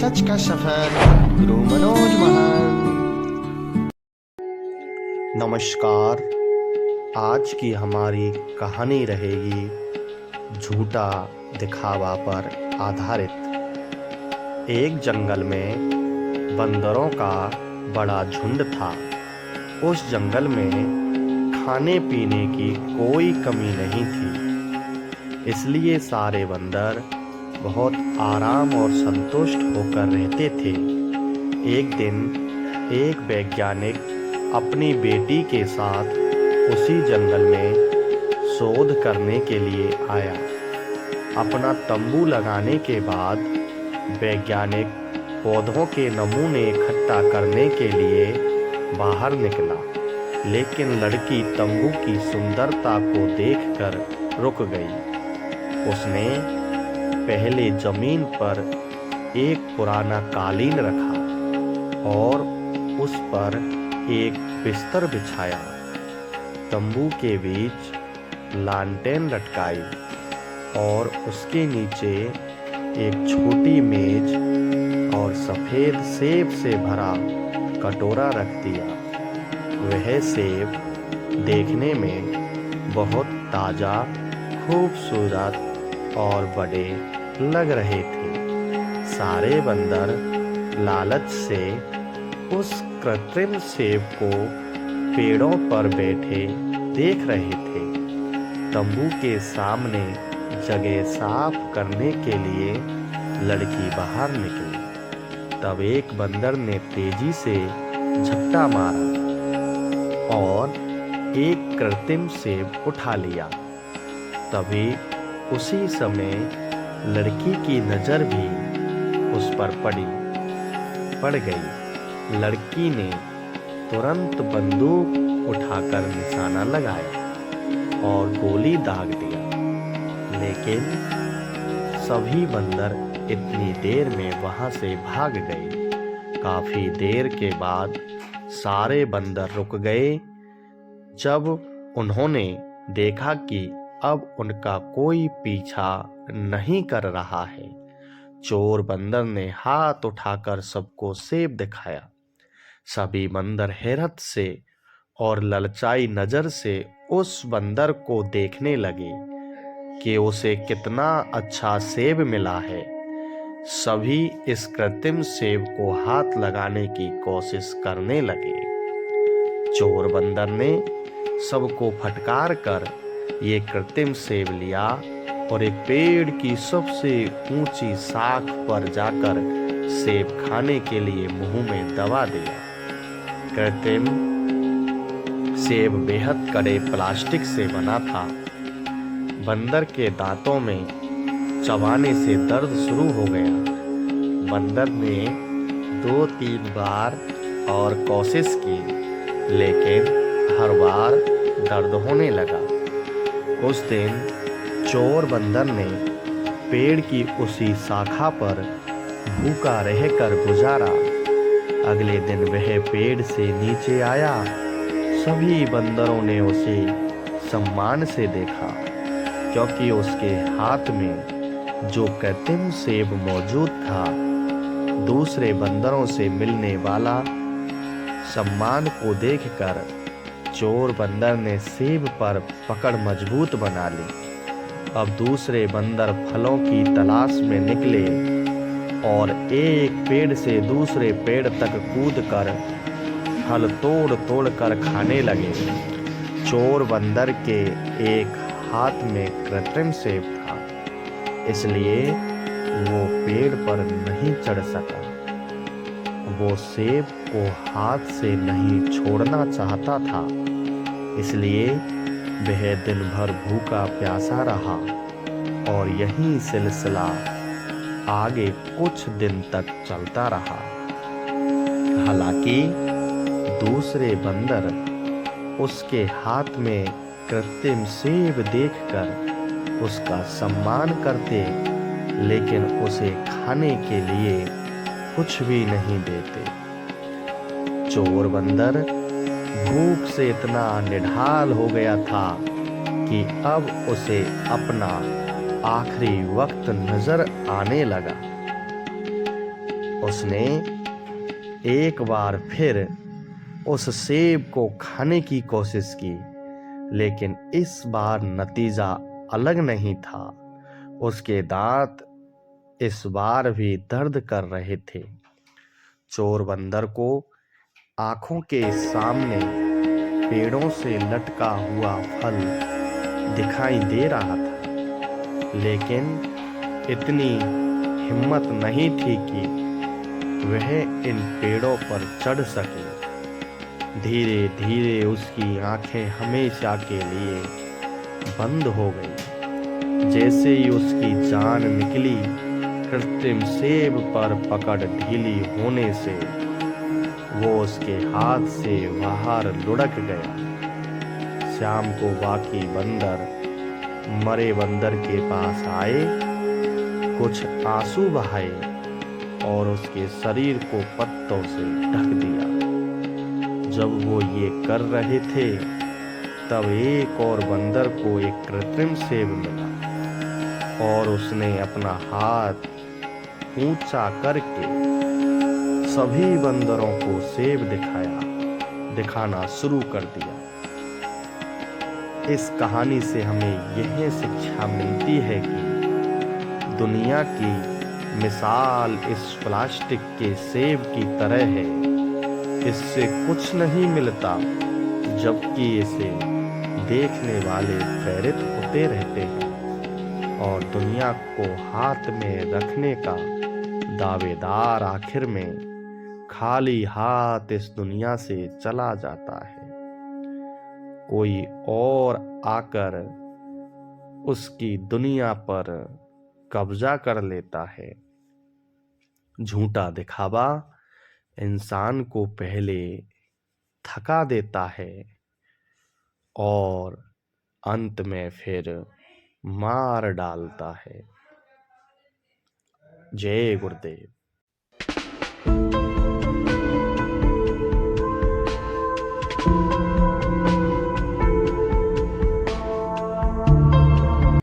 सच का सफर गुरु मनोज महान। नमस्कार। आज की हमारी कहानी रहेगी झूठा दिखावा पर आधारित। एक जंगल में बंदरों का बड़ा झुंड था। उस जंगल में खाने पीने की कोई कमी नहीं थी, इसलिए सारे बंदर बहुत आराम और संतुष्ट होकर रहते थे। एक दिन एक वैज्ञानिक अपनी बेटी के साथ उसी जंगल में शोध करने के लिए आया। अपना तंबू लगाने के बाद वैज्ञानिक पौधों के नमूने इकट्ठा करने के लिए बाहर निकला, लेकिन लड़की तंबू की सुंदरता को देखकर रुक गई। उसने पहले जमीन पर एक पुराना कालीन रखा और उस पर एक बिस्तर बिछाया। तंबू के बीच लालटेन लटकाई और उसके नीचे एक छोटी मेज और सफेद सेब से भरा कटोरा रख दिया। वह सेब देखने में बहुत ताजा, खूबसूरत और बड़े लग रहे थे। सारे बंदर लालच से उस कृत्रिम सेब को पेड़ों पर बैठे देख रहे थे। तंबू के सामने जगह साफ करने के लिए लड़की बाहर निकली। तब एक बंदर ने तेजी से झपटा मारा और एक कृत्रिम सेब उठा लिया। तभी उसी समय लड़की की नजर भी उस पर पड़ गई। लड़की ने तुरंत बंदूक उठाकर निशाना लगाया और गोली दाग दिया, लेकिन सभी बंदर इतनी देर में वहां से भाग गए। काफी देर के बाद सारे बंदर रुक गए। जब उन्होंने देखा कि अब उनका कोई पीछा नहीं कर रहा है, चोर बंदर ने हाथ उठाकर सबको सेब दिखाया। सभी बंदर हैरत से और ललचाई नजर से उस बंदर को देखने लगे कि उसे कितना अच्छा सेब मिला है। सभी इस कृत्रिम सेब को हाथ लगाने की कोशिश करने लगे। चोर बंदर ने सबको फटकार कर ये कृत्रिम सेब लिया और एक पेड़ की सबसे ऊंची शाख पर जाकर सेब खाने के लिए मुंह में दबा दिया। कृत्रिम सेब बेहद कड़े प्लास्टिक से बना था। बंदर के दांतों में चबाने से दर्द शुरू हो गया। बंदर ने 2-3 बार और कोशिश की, लेकिन हर बार दर्द होने लगा। उस दिन चोर बंदर ने पेड़ की उसी शाखा पर भूखा रहकर गुजारा। अगले दिन वह पेड़ से नीचे आया। सभी बंदरों ने उसे सम्मान से देखा, क्योंकि उसके हाथ में जो कृत्रिम सेब मौजूद था, दूसरे बंदरों से मिलने वाला सम्मान को देखकर चोर बंदर ने सेब पर पकड़ मजबूत बना ली। अब दूसरे बंदर फलों की तलाश में निकले और एक पेड़ से दूसरे पेड़ तक कूदकर फल तोड़ तोड़ कर खाने लगे। चोर बंदर के एक हाथ में कृत्रिम सेब था, इसलिए वो पेड़ पर नहीं चढ़ सका। वो सेब को हाथ से नहीं छोड़ना चाहता था, इसलिए वह दिन भर भूखा प्यासा रहा और यही सिलसिला आगे कुछ दिन तक चलता रहा। हालांकि दूसरे बंदर उसके हाथ में कृत्रिम सेब देखकर उसका सम्मान करते, लेकिन उसे खाने के लिए कुछ भी नहीं देते। चोर बंदर भूख से इतना निढाल हो गया था कि अब उसे अपना आखिरी वक्त नजर आने लगा। उसने एक बार फिर उस सेब को खाने की कोशिश की, लेकिन इस बार नतीजा अलग नहीं था। उसके दांत इस बार भी दर्द कर रहे थे। चोर बंदर को आंखों के सामने पेड़ों से लटका हुआ फल दिखाई दे रहा था, लेकिन इतनी हिम्मत नहीं थी कि वह इन पेड़ों पर चढ़ सके। धीरे धीरे उसकी आंखें हमेशा के लिए बंद हो गई। जैसे ही उसकी जान निकली, कृत्रिम सेब पर पकड़ ढीली होने से वो उसके हाथ से बाहर लुढ़क गया। शाम को बाकी बंदर मरे बंदर के पास आए, कुछ आंसू बहाए और उसके शरीर को पत्तों से ढक दिया। जब वो ये कर रहे थे, तब एक और बंदर को एक कृत्रिम सेब मिला और उसने अपना हाथ ऊंचा करके सभी बंदरों को सेब दिखाना शुरू कर दिया। इस कहानी से हमें यह शिक्षा मिलती है कि दुनिया की मिसाल इस प्लास्टिक के सेब की तरह है। इससे कुछ नहीं मिलता, जबकि इसे देखने वाले प्रेरित होते रहते हैं और दुनिया को हाथ में रखने का दावेदार आखिर में खाली हाथ इस दुनिया से चला जाता है। कोई और आकर उसकी दुनिया पर कब्जा कर लेता है। झूठा दिखावा इंसान को पहले थका देता है और अंत में फिर मार डालता है। जय गुरुदेव।